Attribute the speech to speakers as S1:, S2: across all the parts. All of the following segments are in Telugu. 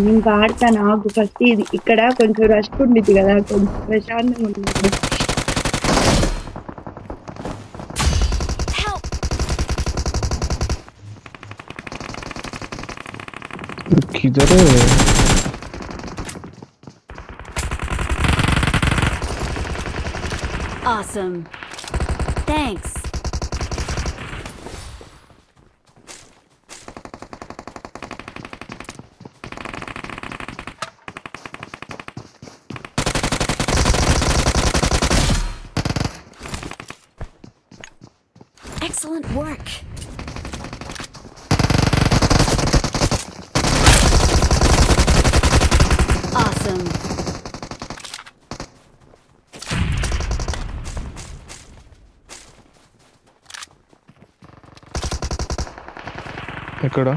S1: నేను పాడతాను ఆగు ఫస్ట్. ఇది ఇక్కడ కొంచెం రష్ ఉండిద్ది కదా, కొంచెం ప్రశాంతంగా ఉండదు.
S2: Help!
S3: किधर है?
S2: Awesome. Thanks. Excellent work. Awesome.
S3: ఎక్కడ?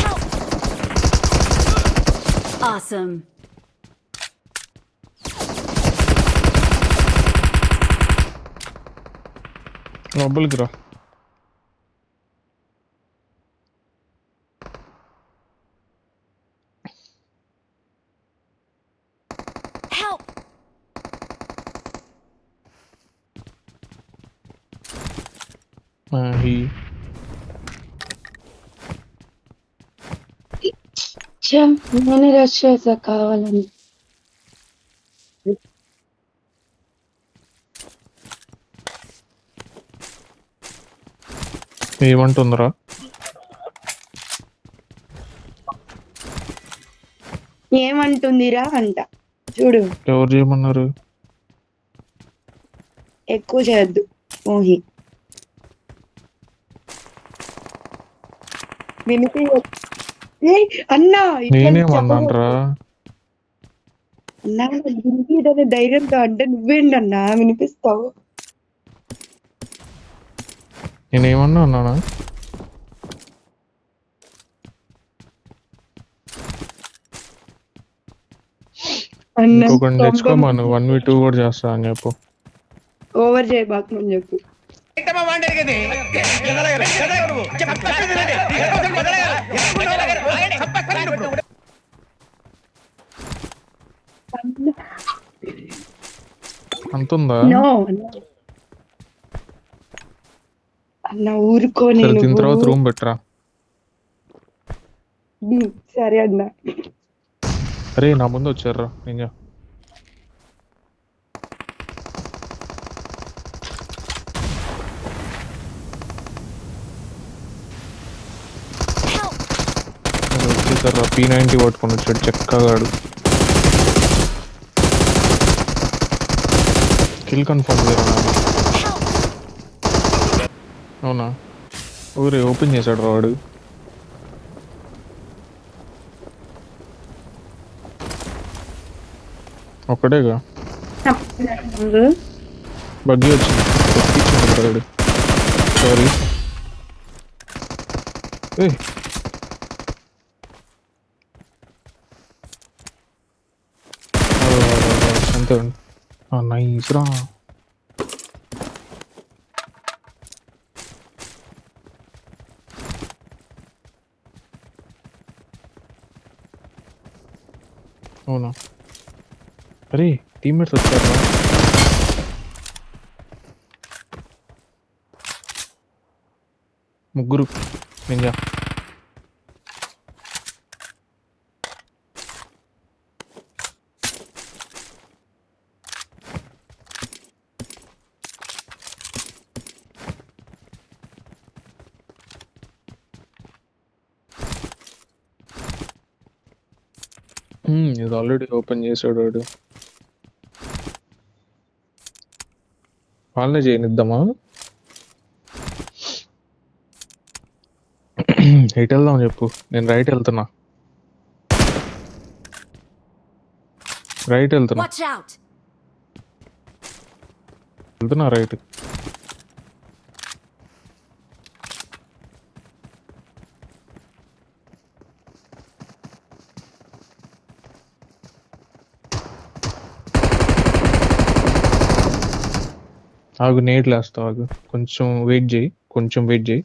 S2: Help! Awesome.
S3: లోపలికి రా.
S2: Help!
S3: హీ
S1: నేనే రష్ చేసా కావాలని.
S3: ఏమంటుందిరా?
S1: ఏమంటుందిరా అంట చూడు.
S3: ఎవరు చేయమన్నారు?
S1: ఎక్కువ చేయొద్దు మోహి. వినిపి అన్నా
S3: నేనేమన్నానరా?
S1: అన్నా వినిపిదనే ధైర్యంతో అంటే నువ్వేంటన్నా వినిపిస్తావు.
S3: నేనేమన్నా అన్నానా? ఇంకొకటి తెచ్చుకోమను, 1v2 కూడా చేస్తా అని చెప్పు.
S1: ఓవర్ చేయబాకమని చెప్పు.
S3: అంతుందా?
S1: నో అన్న ఊరుకో.
S3: సరే,
S1: నేను
S3: దీని తర్వాత రూమ్ పెట్టరా.
S1: సరే అన్న.
S3: అరే నా ముందు వచ్చారా నేను.
S2: Help!
S3: వచ్చేసారా P90 పట్టుకొని వచ్చాడు చెక్కగాడు. కిల్ కన్ఫర్మ్ చేయరా నాన్న.
S2: Help!
S3: అవునా? ఊరే ఓపెన్ చేశాడు వాడు. ఒక్కడేగా బగ్గి వచ్చింది. సారీ. అంతే నైస్ రా. అవునా? అరే టీమ్మేట్స్ వచ్చారా? ముగ్గురు నింజా. ఇది ఆల్రెడీ ఓపెన్ చేసాడు వాడు. వాళ్ళే చేయనిద్దామా? ఎటు వెళ్దాం చెప్పు, నేను రైట్ వెళ్తున్నా. రైట్ వెళ్తున్నా
S2: Watch out!
S3: రైట్. ఆగు నేట్లు వేస్తా ఆగు, కొంచెం వెయిట్ చేయి.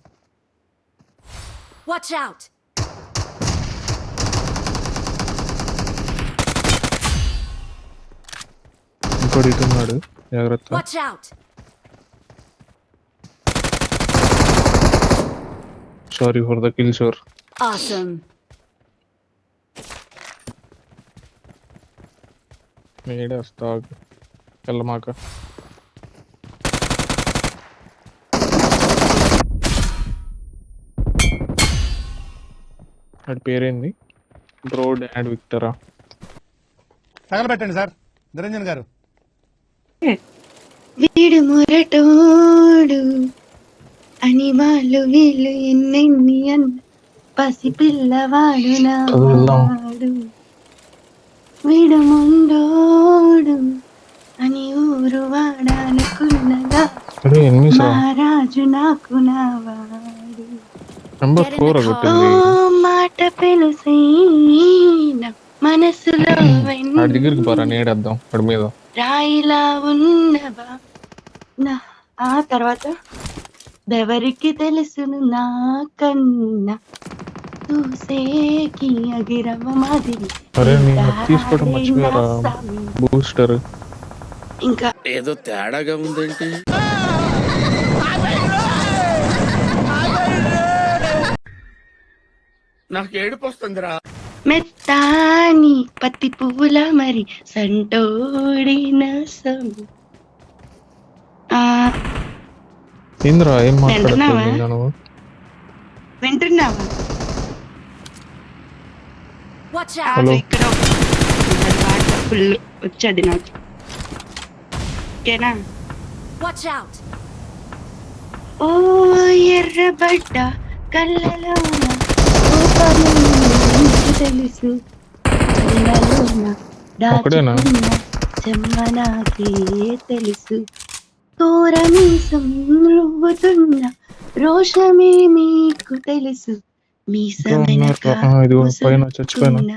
S2: Watch out!
S3: ఇంకోటి ఇటు ఉన్నాడు, జాగ్రత్త.
S2: Watch out!
S3: Sorry for the kill shore.
S2: Awesome!
S3: నేడేస్తా ఆగు, వెళ్ళమాక. వాడి పేరేంది? బ్రో డాడ్ విక్టరా?
S4: తగలబెట్టండి సార్ నిరంజన్ గారు.
S1: వీడు మొరటోడు అని వాళ్ళు వీళ్ళు ఎన్నెన్ని అన్న పసి పిల్లవాడు నా వాడు. వీడు ముండోడు అని ఊరు వాడనుకున్నదా మహారాజు నాకు నావాడు.
S3: నెంబర్ 4
S1: ఓ
S3: కొట్టింది.
S1: మాట పెనుసైన మనసులో
S3: వాడి దగ్గరికి పోరా, నేడేద్దాం వాడి మీద.
S1: రాయిలా ఉన్నవా నా ఆ తర్వాత ఎవరికి తెలుసును నాకన్నా చూసేకి అగిరవ మాదిరి
S3: అరే నేను తీసుకోవడం మర్చిపోయారా బూస్టర్.
S1: ఇంకా
S5: ఏదో తేడాగా ఉందేంటి? నాకు ఏడుపు వస్తుందిరా.
S1: మెత్తాని పత్తి పువ్వుల మరి సంటోడిన
S3: ఏంద్రా ఏం
S1: వింటున్నావా?
S3: మాట్లాడుతున్నావు నువ్వు?
S1: వింటున్నావా?
S2: Watch out!
S3: హలో.
S1: ఇక్కడ ఫుల్ వచ్చేది నాకు. ఓకేనా?
S2: Watch out!
S1: ఓ ఎర్రబడ్డ కళ్ళలోన రూపము తెలుసు, కళ్ళలోన
S3: ఒక్కడేనా?
S1: దాచుకున్న చెమ్మ నాకే తెలుసు. తోరమీసం రువ్వుతున్న రోషమే మీకు తెలుసు. మీసమెనక
S3: ఇదిగో పైన చచ్చిపోయినా.
S1: ముసుగున్న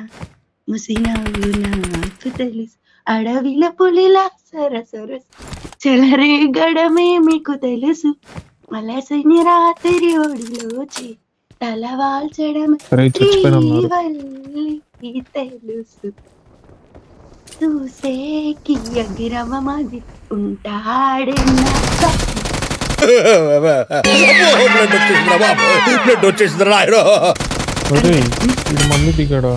S1: ముసినవ్వు నాకు తెలుసు. అడవిల పులిలా సరసర చెలరేగడమే మీకు తెలుసు. అలసని రాత్రి ఒడిలోచి తలవాల్చడమే
S3: అరే చచ్చిపోయినా ఉన్నారు.
S1: శ్రీవల్లికి తెలుసు. చూసేకి అగిరవ మాది ఉంటాడే నా సఖి.
S4: బ్లడ్ వచ్చేసిందిరా బాబు, బ్లడ్ వచ్చేసిందిరా.
S3: అరే ఇది మళ్ళీ దిగాడా?